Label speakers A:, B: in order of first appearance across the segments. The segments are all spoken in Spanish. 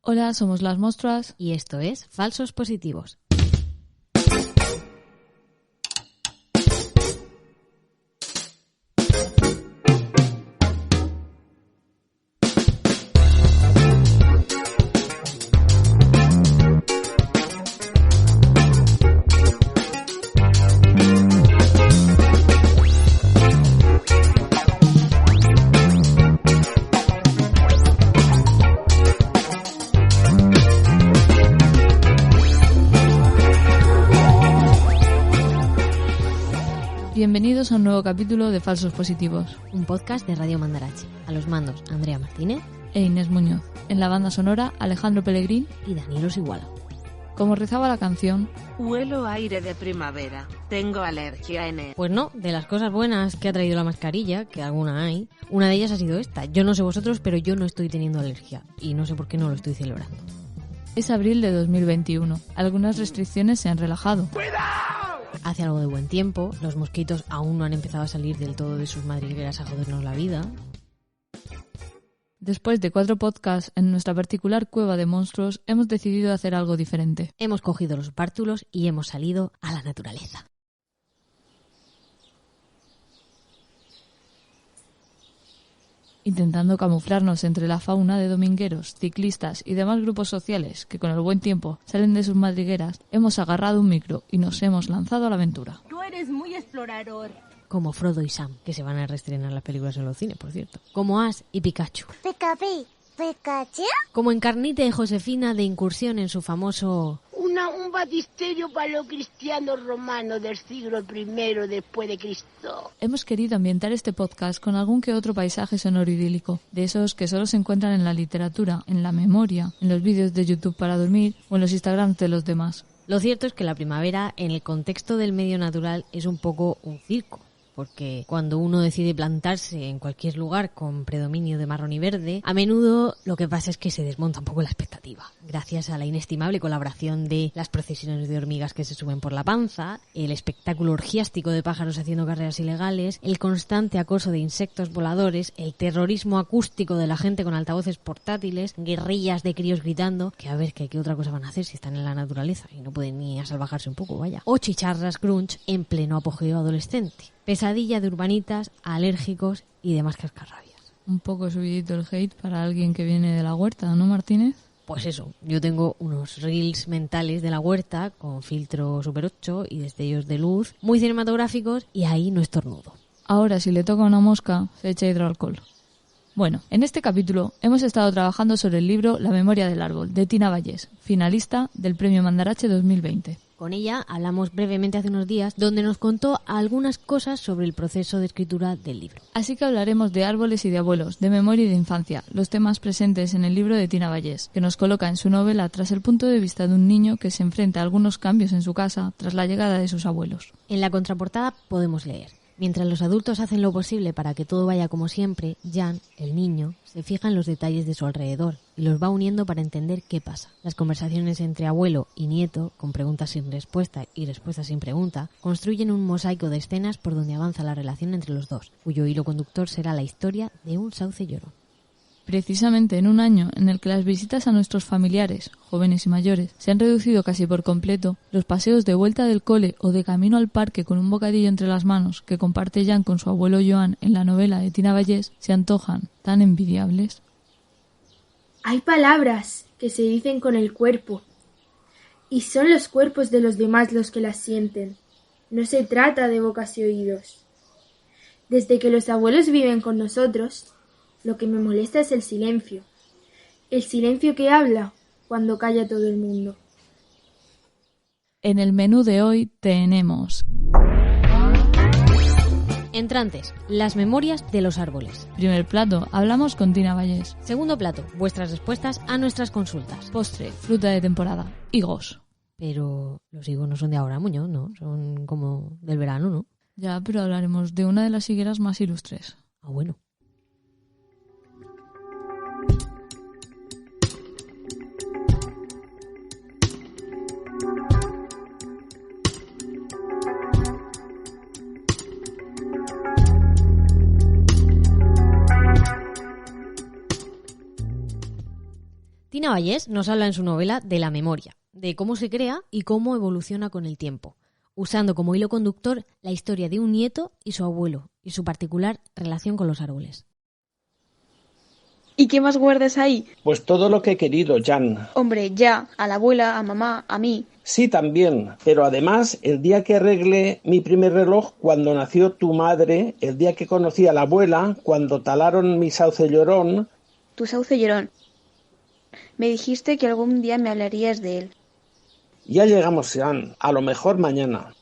A: Hola, somos las monstruas
B: y esto es Falsos Positivos.
A: Bienvenidos a un nuevo capítulo de Falsos Positivos,
B: un podcast de Radio Mandarache. A los mandos, Andrea Martínez
A: e Inés Muñoz. En la banda sonora, Alejandro Pellegrín
B: y Daniel Osiguala.
A: Como rezaba la canción:
C: huelo aire de primavera, tengo alergia en él.
B: Pues no, de las cosas buenas que ha traído la mascarilla, que alguna hay, una de ellas ha sido esta. Yo no sé vosotros, pero yo no estoy teniendo alergia y no sé por qué no lo estoy celebrando.
A: Es abril de 2021. Algunas restricciones se han relajado.
C: ¡Cuidado!
B: Hace algo de buen tiempo, los mosquitos aún no han empezado a salir del todo de sus madrigueras a jodernos la vida.
A: Después de 4 podcasts en nuestra particular cueva de monstruos, hemos decidido hacer algo diferente.
B: Hemos cogido los bártulos y hemos salido a la naturaleza.
A: Intentando camuflarnos entre la fauna de domingueros, ciclistas y demás grupos sociales que con el buen tiempo salen de sus madrigueras, hemos agarrado un micro y nos hemos lanzado a la aventura.
C: Tú eres muy explorador.
B: Como Frodo y Sam, que se van a reestrenar las películas en los cines, por cierto. Como Ash y Pikachu.
D: ¿Pikachu?
B: Como Encarnita y Josefina de incursión en su famoso...
D: Un batisterio paleocristiano romano del siglo I después de Cristo.
A: Hemos querido ambientar este podcast con algún que otro paisaje sonoro idílico, de esos que solo se encuentran en la literatura, en la memoria, en los vídeos de YouTube para dormir o en los Instagrams de los demás.
B: Lo cierto es que la primavera, en el contexto del medio natural, es un poco un circo. Porque cuando uno decide plantarse en cualquier lugar con predominio de marrón y verde, a menudo lo que pasa es que se desmonta un poco la expectativa. Gracias a la inestimable colaboración de las procesiones de hormigas que se suben por la panza, el espectáculo orgiástico de pájaros haciendo carreras ilegales, el constante acoso de insectos voladores, el terrorismo acústico de la gente con altavoces portátiles, guerrillas de críos gritando, que a ver qué otra cosa van a hacer si están en la naturaleza y no pueden ni asalvajarse un poco, vaya. O chicharras grunge en pleno apogeo adolescente. Pesadilla de urbanitas, alérgicos y demás cascarrabias.
A: Un poco subidito el hate para alguien que viene de la huerta, ¿no, Martínez?
B: Pues eso, yo tengo unos reels mentales de la huerta con filtro Super 8 y destellos de luz muy cinematográficos y ahí no estornudo.
A: Ahora, si le toca una mosca, se echa hidroalcohol. Bueno, en este capítulo hemos estado trabajando sobre el libro La memoria del árbol, de Tina Vallés, finalista del Premio Mandarache 2020.
B: Con ella hablamos brevemente hace unos días, donde nos contó algunas cosas sobre el proceso de escritura del libro.
A: Así que hablaremos de árboles y de abuelos, de memoria y de infancia, los temas presentes en el libro de Tina Vallés, que nos coloca en su novela tras el punto de vista de un niño que se enfrenta a algunos cambios en su casa tras la llegada de sus abuelos.
B: En la contraportada podemos leer: mientras los adultos hacen lo posible para que todo vaya como siempre, Jan, el niño, se fija en los detalles de su alrededor y los va uniendo para entender qué pasa. Las conversaciones entre abuelo y nieto, con preguntas sin respuesta y respuestas sin pregunta, construyen un mosaico de escenas por donde avanza la relación entre los dos, cuyo hilo conductor será la historia de un sauce llorón.
A: Precisamente en un año en el que las visitas a nuestros familiares, jóvenes y mayores, se han reducido casi por completo, los paseos de vuelta del cole o de camino al parque con un bocadillo entre las manos que comparte Jan con su abuelo Joan en la novela de Tina Vallés se antojan tan envidiables.
E: Hay palabras que se dicen con el cuerpo, y son los cuerpos de los demás los que las sienten. No se trata de bocas y oídos. Desde que los abuelos viven con nosotros, lo que me molesta es el silencio que habla cuando calla todo el mundo.
A: En el menú de hoy tenemos...
B: Entrantes, las memorias de los árboles.
A: Primer plato, hablamos con Tina Vallés.
B: Segundo plato, vuestras respuestas a nuestras consultas.
A: Postre, fruta de temporada, higos.
B: Pero los higos no son de ahora, Muñoz, ¿no? Son como del verano, ¿no?
A: Ya, pero hablaremos de una de las higueras más ilustres.
B: Ah, bueno. Tina Martina Vallés nos habla en su novela de la memoria, de cómo se crea y cómo evoluciona con el tiempo, usando como hilo conductor la historia de un nieto y su abuelo y su particular relación con los árboles.
F: ¿Y qué más guardas ahí?
G: Pues todo lo que he querido, Jan.
F: Hombre, ya, a la abuela, a mamá, a mí.
G: Sí, también, pero además el día que arreglé mi primer reloj, cuando nació tu madre, el día que conocí a la abuela, cuando talaron mi sauce llorón...
F: Tu sauce llorón. Me dijiste que algún día me hablarías de él.
G: Ya llegamos, Jan, a lo mejor mañana.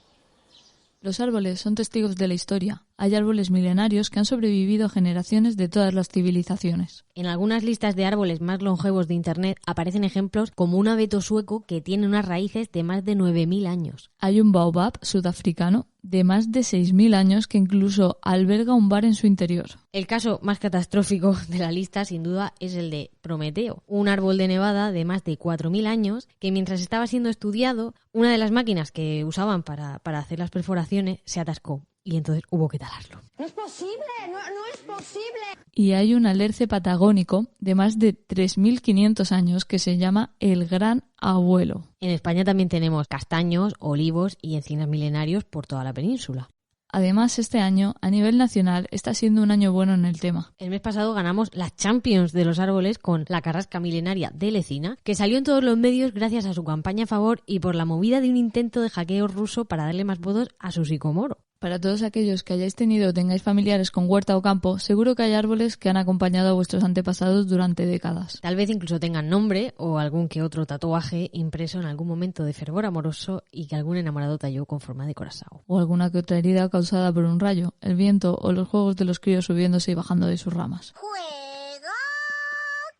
A: Los árboles son testigos de la historia. Hay árboles milenarios que han sobrevivido a generaciones de todas las civilizaciones.
B: En algunas listas de árboles más longevos de Internet aparecen ejemplos como un abeto sueco que tiene unas raíces de más de 9.000 años.
A: Hay un baobab sudafricano de más de 6.000 años que incluso alberga un bar en su interior.
B: El caso más catastrófico de la lista, sin duda, es el de Prometeo, un árbol de Nevada de más de 4.000 años que mientras estaba siendo estudiado, una de las máquinas que usaban para hacer las perforaciones se atascó. Y entonces hubo que talarlo.
H: ¡No es posible! ¡No es posible!
A: Y hay un alerce patagónico de más de 3.500 años que se llama el Gran Abuelo.
B: En España también tenemos castaños, olivos y encinas milenarios por toda la península.
A: Además, este año, a nivel nacional, está siendo un año bueno en el tema.
B: El mes pasado ganamos las Champions de los árboles con la carrasca milenaria de Lecina, que salió en todos los medios gracias a su campaña a favor y por la movida de un intento de hackeo ruso para darle más votos a su sicomoro.
A: Para todos aquellos que hayáis tenido o tengáis familiares con huerta o campo, seguro que hay árboles que han acompañado a vuestros antepasados durante décadas.
B: Tal vez incluso tengan nombre o algún que otro tatuaje impreso en algún momento de fervor amoroso y que algún enamorado talló con forma de corazón.
A: O alguna que otra herida causada por un rayo, el viento o los juegos de los críos subiéndose y bajando de sus ramas.
H: ¡Juega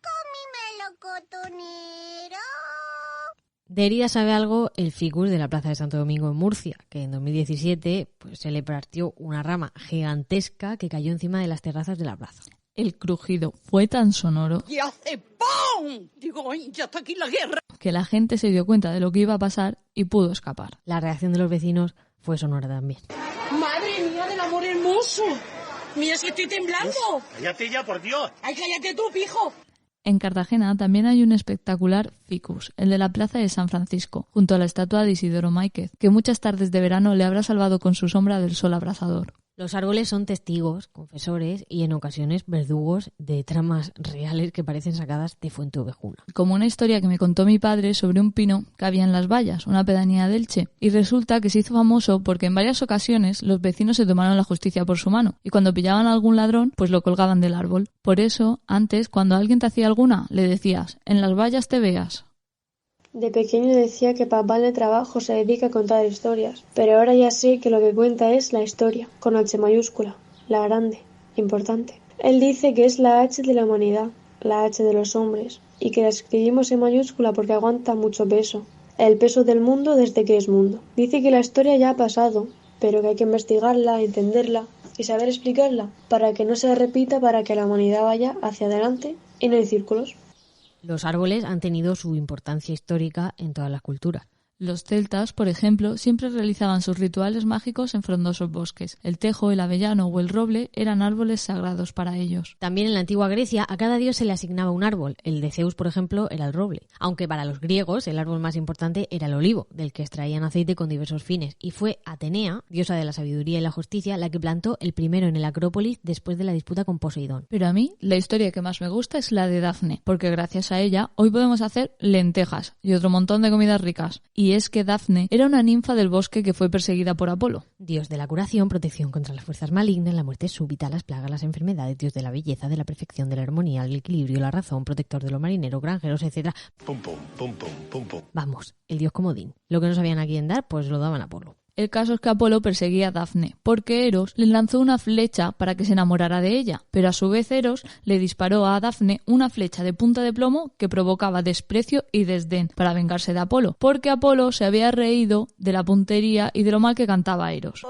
H: con mi melocotonero!
B: De herida sabe algo el ficus de la Plaza de Santo Domingo en Murcia, que en 2017 se le partió una rama gigantesca que cayó encima de las terrazas de la plaza.
A: El crujido fue tan sonoro
I: y hace ¡pum! Digo, ¡ay, ya está aquí la guerra!
A: Que la gente se dio cuenta de lo que iba a pasar y pudo escapar.
B: La reacción de los vecinos fue sonora también.
I: ¡Madre mía del amor hermoso! ¡Mira si estoy temblando!
J: ¡Cállate ya, por Dios!
I: ¡Ay, cállate tú, pijo!
A: En Cartagena también hay un espectacular ficus, el de la Plaza de San Francisco, junto a la estatua de Isidoro Máiquez, que muchas tardes de verano le habrá salvado con su sombra del sol abrasador.
B: Los árboles son testigos, confesores y en ocasiones verdugos de tramas reales que parecen sacadas de Fuente Ovejuna.
A: Como una historia que me contó mi padre sobre un pino que había en Las Vallas, una pedanía de Elche, y resulta que se hizo famoso porque en varias ocasiones los vecinos se tomaron la justicia por su mano y cuando pillaban a algún ladrón pues lo colgaban del árbol. Por eso, antes, cuando alguien te hacía alguna, le decías, en Las Vallas te veas.
K: De pequeño decía que papá en el trabajo se dedica a contar historias, pero ahora ya sé que lo que cuenta es la historia, con H mayúscula, la grande, importante. Él dice que es la H de la humanidad, la H de los hombres, y que la escribimos en mayúscula porque aguanta mucho peso, el peso del mundo desde que es mundo. Dice que la historia ya ha pasado, pero que hay que investigarla, entenderla y saber explicarla para que no se repita, para que la humanidad vaya hacia adelante y no en círculos.
B: Los árboles han tenido su importancia histórica en todas las culturas.
A: Los celtas, por ejemplo, siempre realizaban sus rituales mágicos en frondosos bosques. El tejo, el avellano o el roble eran árboles sagrados para ellos.
B: También en la antigua Grecia a cada dios se le asignaba un árbol. El de Zeus, por ejemplo, era el roble. Aunque para los griegos el árbol más importante era el olivo, del que extraían aceite con diversos fines. Y fue Atenea, diosa de la sabiduría y la justicia, la que plantó el primero en el Acrópolis después de la disputa con Poseidón.
A: Pero a mí la historia que más me gusta es la de Dafne, porque gracias a ella hoy podemos hacer lentejas y otro montón de comidas ricas. Y es que Dafne era una ninfa del bosque que fue perseguida por Apolo.
B: Dios de la curación, protección contra las fuerzas malignas, la muerte súbita, las plagas, las enfermedades, dios de la belleza, de la perfección, de la armonía, del equilibrio, la razón, protector de los marineros, granjeros, etc.
J: Pum, pum, pum, pum, pum, pum.
B: Vamos, el dios comodín. Lo que no sabían a quién dar, pues lo daban a Apolo.
A: El caso es que Apolo perseguía a Dafne, porque Eros le lanzó una flecha para que se enamorara de ella, pero a su vez Eros le disparó a Dafne una flecha de punta de plomo que provocaba desprecio y desdén para vengarse de Apolo, porque Apolo se había reído de la puntería y de lo mal que cantaba Eros.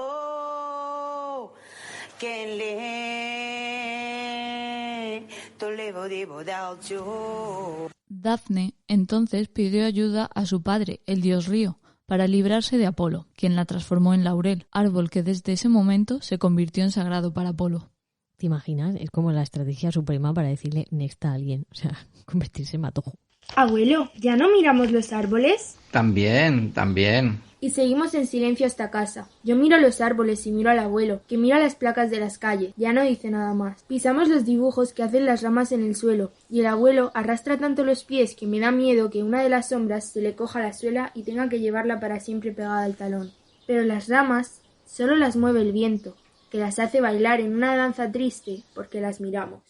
A: Dafne entonces pidió ayuda a su padre, el dios Río, para librarse de Apolo, quien la transformó en laurel, árbol que desde ese momento se convirtió en sagrado para Apolo.
B: ¿Te imaginas? Es como la estrategia suprema para decirle next a alguien, o sea, convertirse en matojo.
E: Abuelo, ¿ya no miramos los árboles?
L: También.
E: Y seguimos en silencio hasta casa. Yo miro los árboles y miro al abuelo, que mira las placas de las calles. Ya no dice nada más. Pisamos los dibujos que hacen las ramas en el suelo, y el abuelo arrastra tanto los pies que me da miedo que una de las sombras se le coja la suela y tenga que llevarla para siempre pegada al talón. Pero las ramas solo las mueve el viento, que las hace bailar en una danza triste porque las miramos.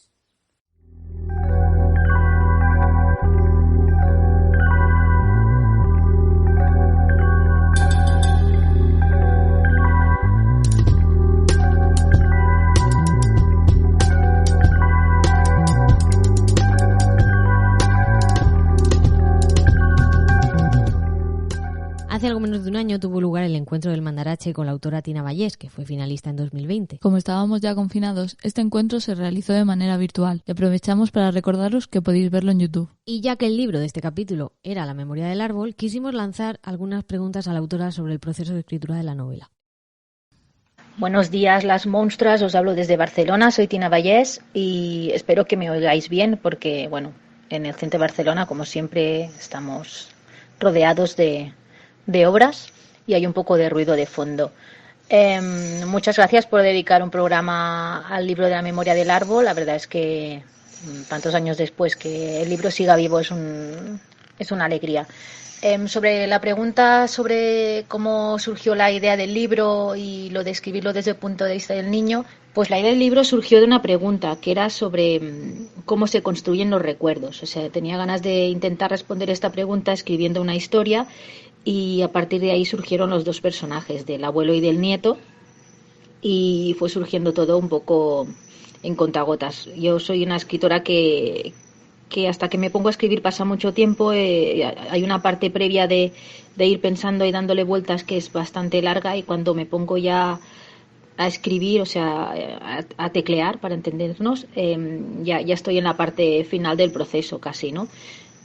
B: Hace algo menos de un año tuvo lugar el encuentro del Mandarache con la autora Tina Vallés, que fue finalista en 2020.
A: Como estábamos ya confinados, este encuentro se realizó de manera virtual y aprovechamos para recordaros que podéis verlo en YouTube.
B: Y ya que el libro de este capítulo era La memoria del árbol, quisimos lanzar algunas preguntas a la autora sobre el proceso de escritura de la novela.
M: Buenos días, las monstruas, os hablo desde Barcelona, soy Tina Vallés y espero que me oigáis bien porque, bueno, en el centro de Barcelona, como siempre, estamos rodeados de obras y hay un poco de ruido de fondo. Muchas gracias por dedicar un programa al libro de la memoria del árbol. La verdad es que tantos años después que el libro siga vivo es una alegría. Sobre la pregunta sobre cómo surgió la idea del libro y lo de escribirlo desde el punto de vista del niño, pues la idea del libro surgió de una pregunta que era sobre cómo se construyen los recuerdos. O sea, tenía ganas de intentar responder esta pregunta escribiendo una historia y a partir de ahí surgieron los dos personajes, del abuelo y del nieto, y fue surgiendo todo un poco en contagotas. Yo soy una escritora que hasta que me pongo a escribir pasa mucho tiempo. Hay una parte previa de ir pensando y dándole vueltas que es bastante larga, y cuando me pongo ya a escribir, o sea, a teclear para entendernos, ya estoy en la parte final del proceso casi, ¿no?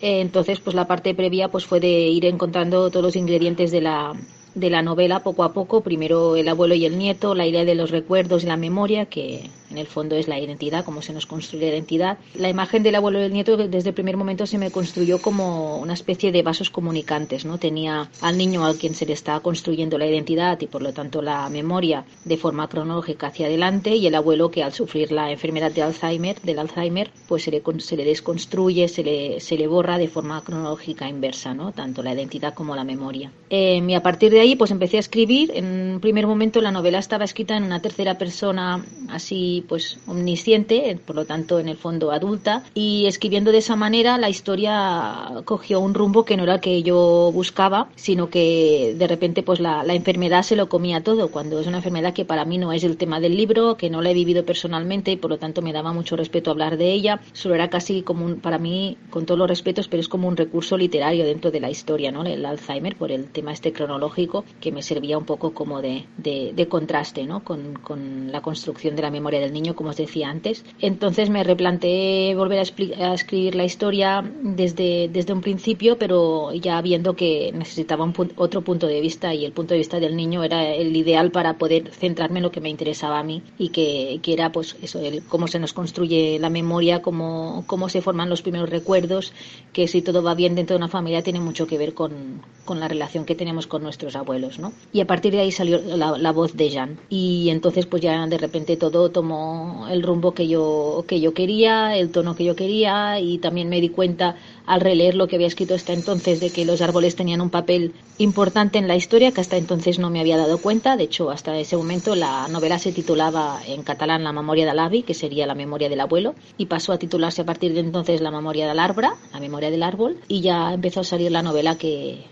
M: Entonces, pues la parte previa pues fue de ir encontrando todos los ingredientes de la novela poco a poco. Primero el abuelo y el nieto, la idea de los recuerdos y la memoria, que en el fondo es la identidad, cómo se nos construye la identidad. La imagen del abuelo y el nieto desde el primer momento se me construyó como una especie de vasos comunicantes, ¿no? Tenía al niño al quien se le está construyendo la identidad y por lo tanto la memoria de forma cronológica hacia adelante, y el abuelo que al sufrir la enfermedad del Alzheimer, pues se le desconstruye, se le borra de forma cronológica inversa, ¿no? Tanto la identidad como la memoria. Y a partir de ahí pues empecé a escribir. En un primer momento la novela estaba escrita en una tercera persona así pues omnisciente, por lo tanto en el fondo adulta, y escribiendo de esa manera la historia cogió un rumbo que no era el que yo buscaba, sino que de repente pues la enfermedad se lo comía todo, cuando es una enfermedad que para mí no es el tema del libro, que no la he vivido personalmente y por lo tanto me daba mucho respeto hablar de ella. Solo era casi como para mí, con todos los respetos, pero es como un recurso literario dentro de la historia, ¿no? El Alzheimer, por el tema este cronológico, que me servía un poco como de contraste, ¿no? Con la construcción de la memoria del niño, como os decía antes. Entonces me replanteé volver a escribir la historia desde un principio, pero ya viendo que necesitaba otro punto de vista, y el punto de vista del niño era el ideal para poder centrarme en lo que me interesaba a mí, y que era pues eso, cómo se nos construye la memoria, cómo se forman los primeros recuerdos, que si todo va bien dentro de una familia tiene mucho que ver con la relación que tenemos con nuestros abuelos, ¿no? Y a partir de ahí salió la voz de Jan, y entonces pues ya de repente todo tomó el rumbo que yo quería, el tono que yo quería, y también me di cuenta al releer lo que había escrito hasta entonces de que los árboles tenían un papel importante en la historia, que hasta entonces no me había dado cuenta. De hecho, hasta ese momento la novela se titulaba en catalán La memoria de l'avi, que sería la memoria del abuelo, y pasó a titularse a partir de entonces La memoria del arbre, la memoria del árbol, y ya empezó a salir la novela que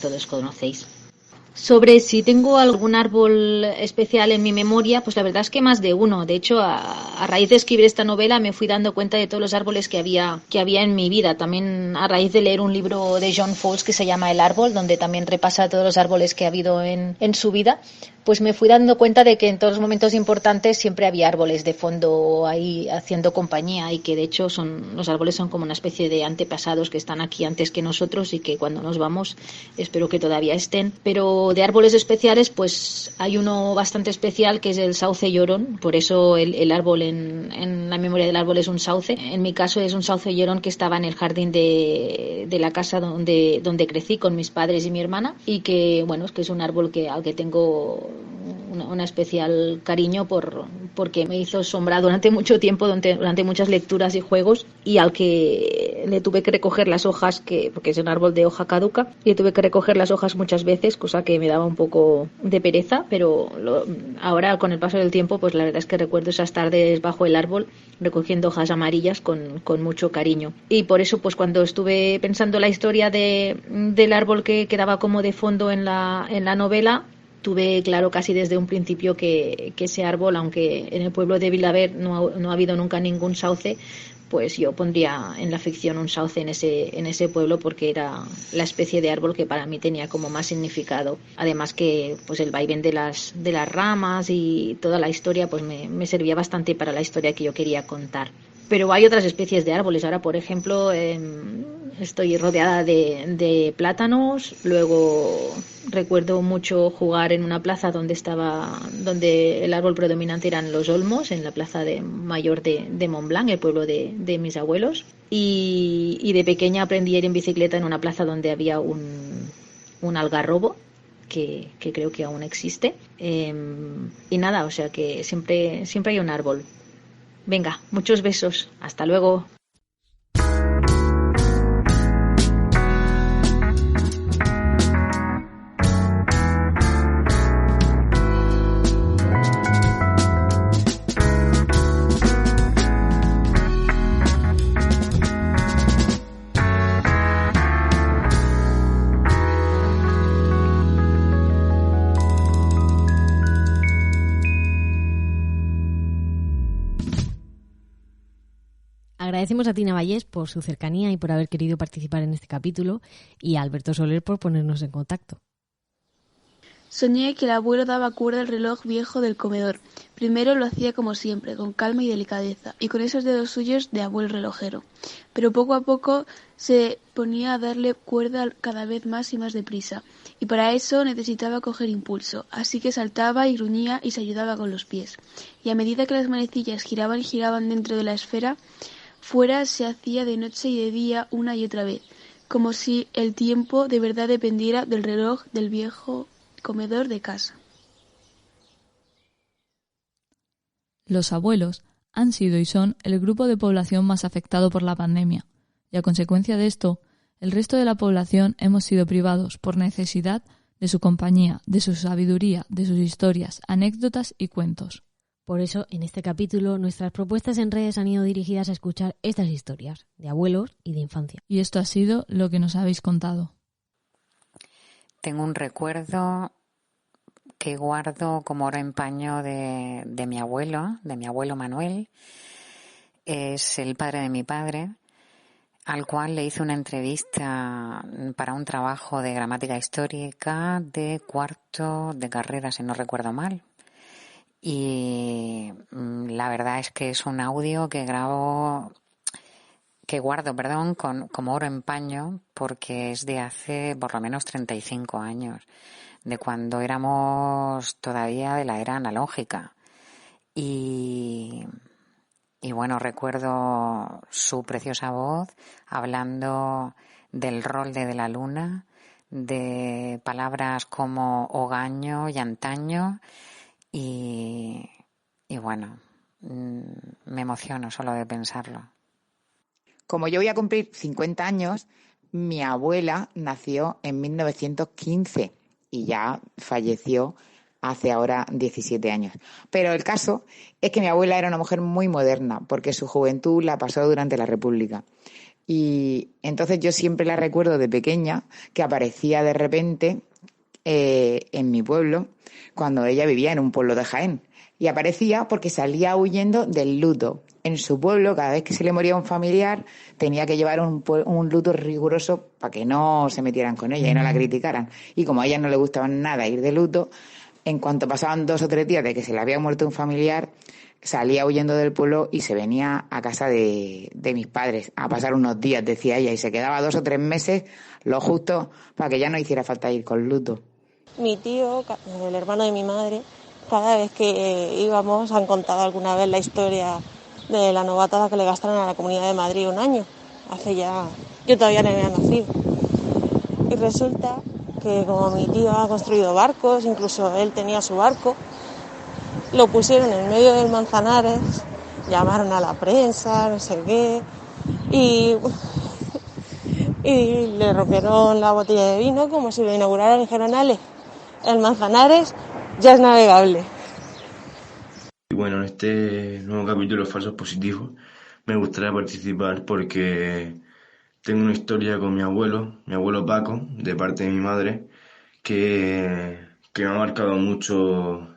M: todos conocéis. Sobre si tengo algún árbol especial en mi memoria, pues la verdad es que más de uno. De hecho, a raíz de escribir esta novela me fui dando cuenta de todos los árboles que había en mi vida. También a raíz de leer un libro de John Fowles que se llama El árbol, donde también repasa todos los árboles que ha habido en su vida, pues me fui dando cuenta de que en todos los momentos importantes siempre había árboles de fondo ahí haciendo compañía, y que de hecho los árboles son como una especie de antepasados que están aquí antes que nosotros y que cuando nos vamos espero que todavía estén. Pero de árboles especiales, pues hay uno bastante especial que es el sauce llorón. Por eso el árbol en la memoria del árbol es un sauce. En mi caso es un sauce llorón que estaba en el jardín de la casa donde crecí con mis padres y mi hermana, y que bueno, es que es un árbol al que tengo una especial cariño porque me hizo sombra durante mucho tiempo, durante muchas lecturas y juegos, y al que le tuve que recoger las hojas, porque es un árbol de hoja caduca, y le tuve que recoger las hojas muchas veces, cosa que me daba un poco de pereza, pero ahora con el paso del tiempo, pues la verdad es que recuerdo esas tardes bajo el árbol recogiendo hojas amarillas con mucho cariño. Y por eso, pues cuando estuve pensando la historia del árbol que quedaba como de fondo en la novela, tuve claro casi desde un principio que ese árbol, aunque en el pueblo de Vilaver no ha habido nunca ningún sauce, pues yo pondría en la ficción un sauce en ese pueblo, porque era la especie de árbol que para mí tenía como más significado. Además que pues el vaivén de las ramas y toda la historia pues me servía bastante para la historia que yo quería contar. Pero hay otras especies de árboles. Ahora, por ejemplo, estoy rodeada de plátanos. Luego recuerdo mucho jugar en una plaza donde el árbol predominante eran los olmos, en la plaza mayor de Montblanc, el pueblo de mis abuelos. Y de pequeña aprendí a ir en bicicleta en una plaza donde había un algarrobo, que creo que aún existe. Y nada, o sea que siempre hay un árbol. Venga, muchos besos. Hasta luego.
B: Agradecemos a Tina Vallés por su cercanía y por haber querido participar en este capítulo, y a Alberto Soler por ponernos en contacto.
F: Soñé que el abuelo daba cuerda al reloj viejo del comedor. Primero lo hacía como siempre, con calma y delicadeza, y con esos dedos suyos de abuelo relojero. Pero poco a poco se ponía a darle cuerda cada vez más y más deprisa, y para eso necesitaba coger impulso, así que saltaba y gruñía y se ayudaba con los pies. Y a medida que las manecillas giraban y giraban dentro de la esfera, fuera se hacía de noche y de día una y otra vez, como si el tiempo de verdad dependiera del reloj del viejo comedor de casa.
A: Los abuelos han sido y son el grupo de población más afectado por la pandemia, y a consecuencia de esto, el resto de la población hemos sido privados por necesidad de su compañía, de su sabiduría, de sus historias, anécdotas y cuentos.
B: Por eso, en este capítulo, nuestras propuestas en redes han ido dirigidas a escuchar estas historias de abuelos y de infancia.
A: Y esto ha sido lo que nos habéis contado.
N: Tengo un recuerdo que guardo como oro en paño de mi abuelo Manuel. Es el padre de mi padre, al cual le hice una entrevista para un trabajo de gramática histórica de cuarto de carrera, si no recuerdo mal. Y la verdad es que es un audio que guardo, como oro en paño, porque es de hace por lo menos 35 años, de cuando éramos todavía de la era analógica. Y bueno, recuerdo su preciosa voz hablando del rol de la luna, de palabras como hogaño y antaño. Y bueno, me emociono solo de pensarlo.
O: Como yo voy a cumplir 50 años, mi abuela nació en 1915 y ya falleció hace ahora 17 años. Pero el caso es que mi abuela era una mujer muy moderna, porque su juventud la pasó durante la República. Y entonces yo siempre la recuerdo de pequeña, que aparecía de repente en mi pueblo, cuando ella vivía en un pueblo de Jaén. Y aparecía porque salía huyendo del luto. En su pueblo, cada vez que se le moría un familiar, tenía que llevar un luto riguroso para que no se metieran con ella y no la criticaran. Y como a ella no le gustaba nada ir de luto, En cuanto pasaban 2 o 3 días de que se le había muerto un familiar, salía huyendo del pueblo y se venía a casa de mis padres a pasar unos días, decía ella, y se quedaba 2 o 3 meses, lo justo para que ya no hiciera falta ir con luto.
P: Mi tío, el hermano de mi madre, cada vez que íbamos han contado alguna vez la historia de la novatada que le gastaron a la Comunidad de Madrid un año. Hace ya... Yo todavía no había nacido. Y resulta que como mi tío ha construido barcos, incluso él tenía su barco, lo pusieron en medio del Manzanares, llamaron a la prensa, no sé qué, y le rompieron la botella de vino como si lo inauguraran y dijeron, ale, el Manzanares ya es navegable.
Q: Y bueno, en este nuevo capítulo de Falsos Positivos me gustaría participar porque tengo una historia con mi abuelo Paco, de parte de mi madre, que me ha marcado mucho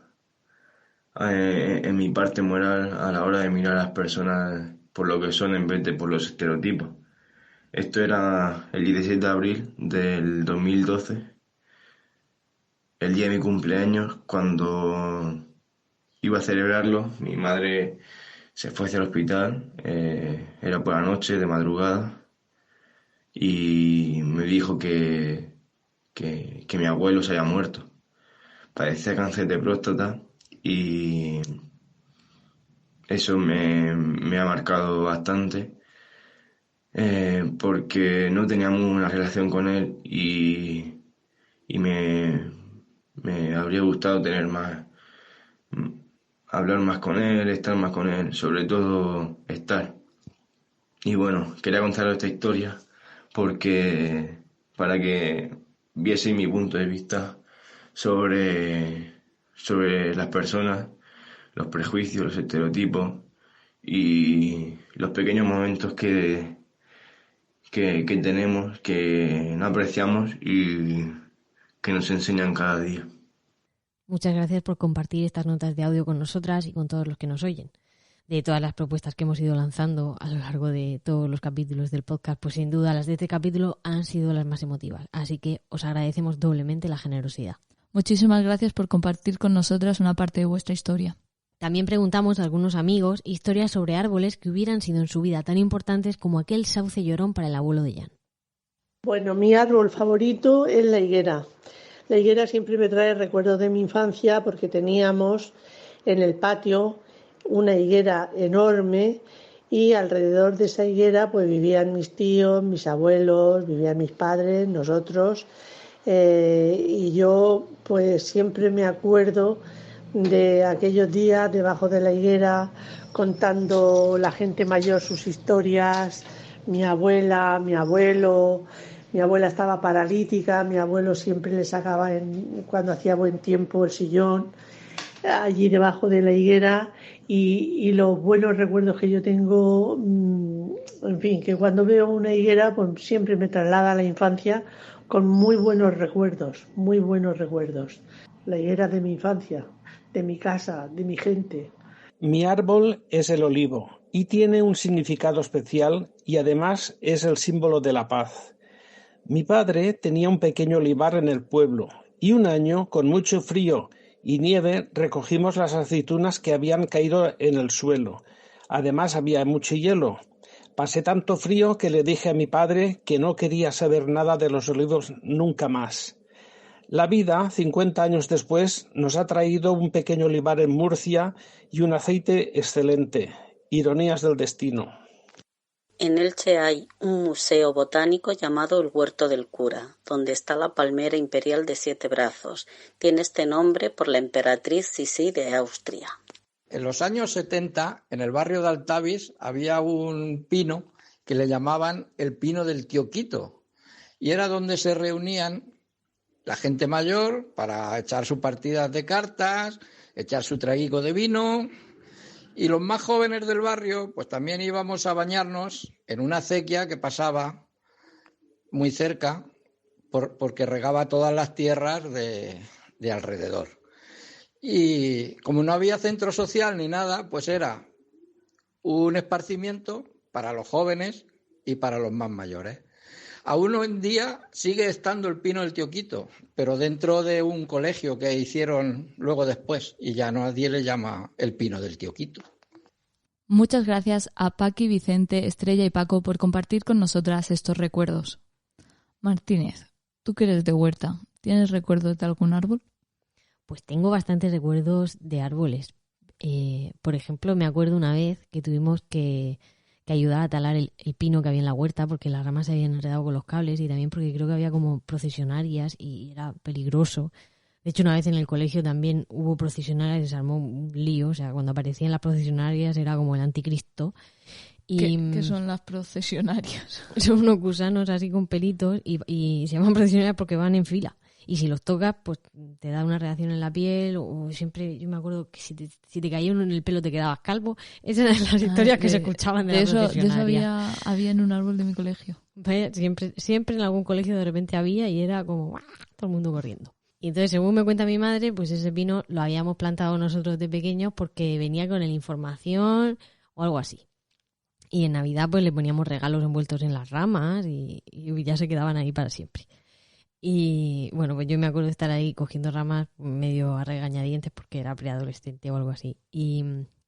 Q: en mi parte moral a la hora de mirar a las personas por lo que son en vez de por los estereotipos. Esto era el 17 de abril del 2012, el día de mi cumpleaños. Cuando iba a celebrarlo, mi madre se fue hacia el hospital, era por la noche, de madrugada, y me dijo que mi abuelo se había muerto. Padecía cáncer de próstata y eso me ha marcado bastante, porque no teníamos una relación con él y me habría gustado tener más, hablar más con él, estar más con él, sobre todo estar. Y bueno, quería contaros esta historia porque para que viese mi punto de vista sobre las personas, los prejuicios, los estereotipos y los pequeños momentos que tenemos, que no apreciamos y que nos enseñan cada día.
B: Muchas gracias por compartir estas notas de audio con nosotras y con todos los que nos oyen. De todas las propuestas que hemos ido lanzando a lo largo de todos los capítulos del podcast, pues sin duda las de este capítulo han sido las más emotivas. Así que os agradecemos doblemente la generosidad.
A: Muchísimas gracias por compartir con nosotras una parte de vuestra historia.
B: También preguntamos a algunos amigos historias sobre árboles que hubieran sido en su vida tan importantes como aquel sauce llorón para el abuelo de Jan.
R: Bueno, mi árbol favorito es la higuera. La higuera siempre me trae recuerdos de mi infancia porque teníamos en el patio una higuera enorme y alrededor de esa higuera pues vivían mis tíos, mis abuelos, vivían mis padres, nosotros, y yo pues siempre me acuerdo de aquellos días debajo de la higuera contando la gente mayor sus historias, mi abuela, mi abuelo. Mi abuela estaba paralítica, mi abuelo siempre le sacaba cuando hacía buen tiempo el sillón allí debajo de la higuera y los buenos recuerdos que yo tengo, en fin, que cuando veo una higuera pues siempre me traslada a la infancia con muy buenos recuerdos, muy buenos recuerdos. La higuera de mi infancia, de mi casa, de mi gente.
G: Mi árbol es el olivo y tiene un significado especial y además es el símbolo de la paz. Mi padre tenía un pequeño olivar en el pueblo y un año, con mucho frío y nieve, recogimos las aceitunas que habían caído en el suelo. Además había mucho hielo. Pasé tanto frío que le dije a mi padre que no quería saber nada de los olivos nunca más. La vida, 50 años después, nos ha traído un pequeño olivar en Murcia y un aceite excelente. Ironías del destino.
S: En Elche hay un museo botánico llamado el Huerto del Cura, donde está la palmera imperial de 7 brazos. Tiene este nombre por la emperatriz Sisi de Austria.
T: En los años 70, en el barrio de Altavis, había un pino que le llamaban el pino del tío Quito, y era donde se reunían la gente mayor para echar sus partidas de cartas, echar su traguico de vino. Y los más jóvenes del barrio, pues también íbamos a bañarnos en una acequia que pasaba muy cerca porque regaba todas las tierras de alrededor. Y como no había centro social ni nada, pues era un esparcimiento para los jóvenes y para los más mayores. Aún hoy en día sigue estando el pino del Tío Quito, pero dentro de un colegio que hicieron luego después, y ya nadie le llama el pino del Tío Quito.
A: Muchas gracias a Paqui, Vicente, Estrella y Paco por compartir con nosotras estos recuerdos. Martínez, tú que eres de Huerta, ¿tienes recuerdos de algún árbol?
B: Pues tengo bastantes recuerdos de árboles. Por ejemplo, me acuerdo una vez que tuvimos que ayudar a talar el pino que había en la huerta porque las ramas se habían enredado con los cables y también porque creo que había como procesionarias y era peligroso. De hecho, una vez en el colegio también hubo procesionarias y se armó un lío. O sea, cuando aparecían las procesionarias era como el anticristo. Y
A: ¿Qué son las procesionarias?
B: Son unos gusanos así con pelitos y se llaman procesionarias porque van en fila. Y si los tocas, pues te da una reacción en la piel o siempre, yo me acuerdo que si te caía uno en el pelo te quedabas calvo. Esas eran las historias que se escuchaban de la procesionaria.
A: De eso había en un árbol de mi colegio.
B: Vaya, siempre en algún colegio de repente había y era como ¡guau! Todo el mundo corriendo. Y entonces, según me cuenta mi madre, pues ese pino lo habíamos plantado nosotros de pequeños porque venía con el información o algo así. Y en Navidad pues le poníamos regalos envueltos en las ramas y ya se quedaban ahí para siempre. Y bueno, pues yo me acuerdo de estar ahí cogiendo ramas medio a regañadientes porque era preadolescente o algo así. Y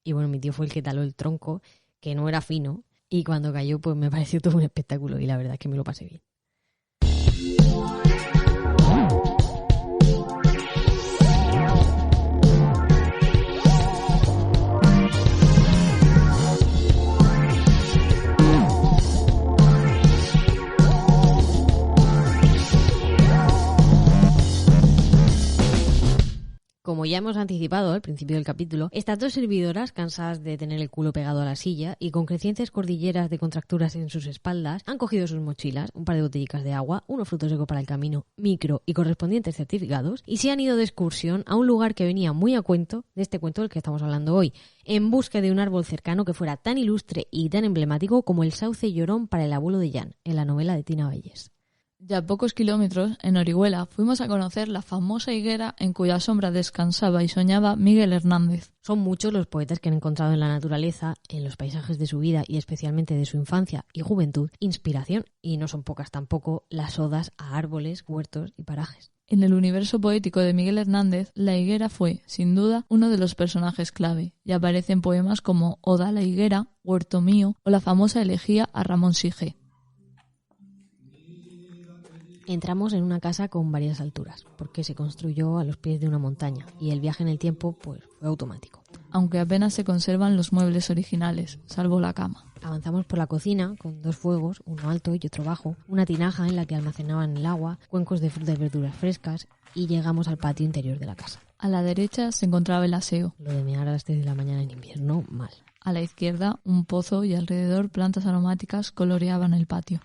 B: bueno, mi tío fue el que taló el tronco, que no era fino, y cuando cayó pues me pareció todo un espectáculo y la verdad es que me lo pasé bien. Como ya hemos anticipado al principio del capítulo, estas dos servidoras, cansadas de tener el culo pegado a la silla y con crecientes cordilleras de contracturas en sus espaldas, han cogido sus mochilas, un par de botellicas de agua, unos frutos secos para el camino, micro y correspondientes certificados, y se han ido de excursión a un lugar que venía muy a cuento de este cuento del que estamos hablando hoy, en busca de un árbol cercano que fuera tan ilustre y tan emblemático como el sauce llorón para el abuelo de Jan, en la novela de Tina Vallés.
A: Ya a pocos kilómetros, en Orihuela, fuimos a conocer la famosa higuera en cuya sombra descansaba y soñaba Miguel Hernández.
B: Son muchos los poetas que han encontrado en la naturaleza, en los paisajes de su vida y especialmente de su infancia y juventud, inspiración, y no son pocas tampoco las odas a árboles, huertos y parajes.
A: En el universo poético de Miguel Hernández, la higuera fue, sin duda, uno de los personajes clave, y aparece en poemas como Oda a la higuera, Huerto mío o la famosa elegía a Ramón Sige.
B: Entramos en una casa con varias alturas, porque se construyó a los pies de una montaña y el viaje en el tiempo pues fue automático.
A: Aunque apenas se conservan los muebles originales, salvo la cama.
B: Avanzamos por la cocina con dos fuegos, uno alto y otro bajo, una tinaja en la que almacenaban el agua, cuencos de frutas y verduras frescas y llegamos al patio interior de la casa.
A: A la derecha se encontraba el aseo.
B: Lo de mear a las 3 de la mañana en invierno, mal.
A: A la izquierda, un pozo y alrededor plantas aromáticas coloreaban el patio.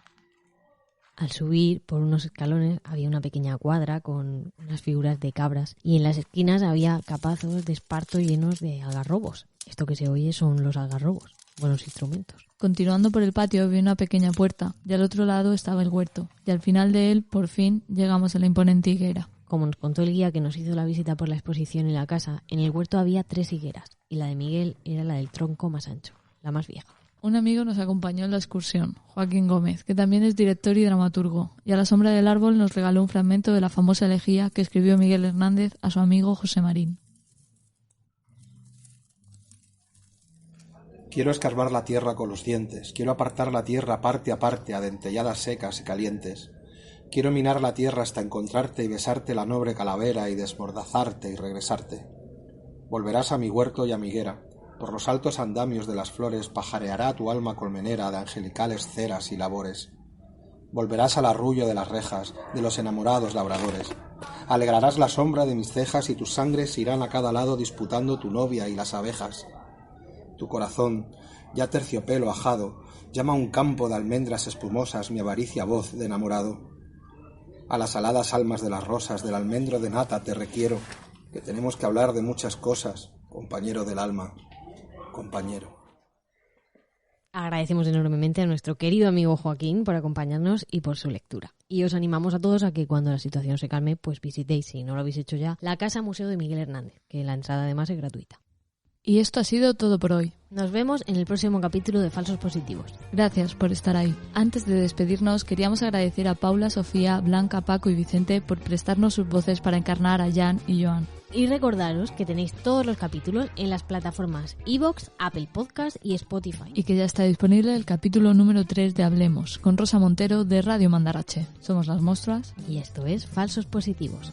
B: Al subir por unos escalones había una pequeña cuadra con unas figuras de cabras y en las esquinas había capazos de esparto llenos de algarrobos. Esto que se oye son los algarrobos, buenos instrumentos.
A: Continuando por el patio vi una pequeña puerta y al otro lado estaba el huerto y al final de él, por fin, llegamos a la imponente higuera.
B: Como nos contó el guía que nos hizo la visita por la exposición en la casa, en el huerto había 3 higueras y la de Miguel era la del tronco más ancho, la más vieja.
A: Un amigo nos acompañó en la excursión, Joaquín Gómez, que también es director y dramaturgo, y a la sombra del árbol nos regaló un fragmento de la famosa elegía que escribió Miguel Hernández a su amigo José Marín.
U: Quiero escarbar la tierra con los dientes, quiero apartar la tierra parte a parte a dentelladas secas y calientes. Quiero minar la tierra hasta encontrarte y besarte la noble calavera y desmordazarte y regresarte. Volverás a mi huerto y a mi higuera. Por los altos andamios de las flores pajareará tu alma colmenera de angelicales ceras y labores. Volverás al arrullo de las rejas, de los enamorados labradores. Alegrarás la sombra de mis cejas y tus sangres irán a cada lado disputando tu novia y las abejas. Tu corazón, ya terciopelo ajado, llama a un campo de almendras espumosas mi avaricia voz de enamorado. A las aladas almas de las rosas, del almendro de nata te requiero, que tenemos que hablar de muchas cosas, compañero del alma. Compañero.
B: Agradecemos enormemente a nuestro querido amigo Joaquín por acompañarnos y por su lectura. Y os animamos a todos a que cuando la situación se calme, pues visitéis, si no lo habéis hecho ya, la Casa Museo de Miguel Hernández, que la entrada además es gratuita.
A: Y esto ha sido todo por hoy.
B: Nos vemos en el próximo capítulo de Falsos Positivos.
A: Gracias por estar ahí. Antes de despedirnos, queríamos agradecer a Paula, Sofía, Blanca, Paco y Vicente por prestarnos sus voces para encarnar a Jan y Joan.
B: Y recordaros que tenéis todos los capítulos en las plataformas iVoox, Apple Podcast y Spotify.
A: Y que ya está disponible el capítulo número 3 de Hablemos, con Rosa Montero de Radio Mandarache. Somos las Monstruas.
B: Y esto es Falsos Positivos.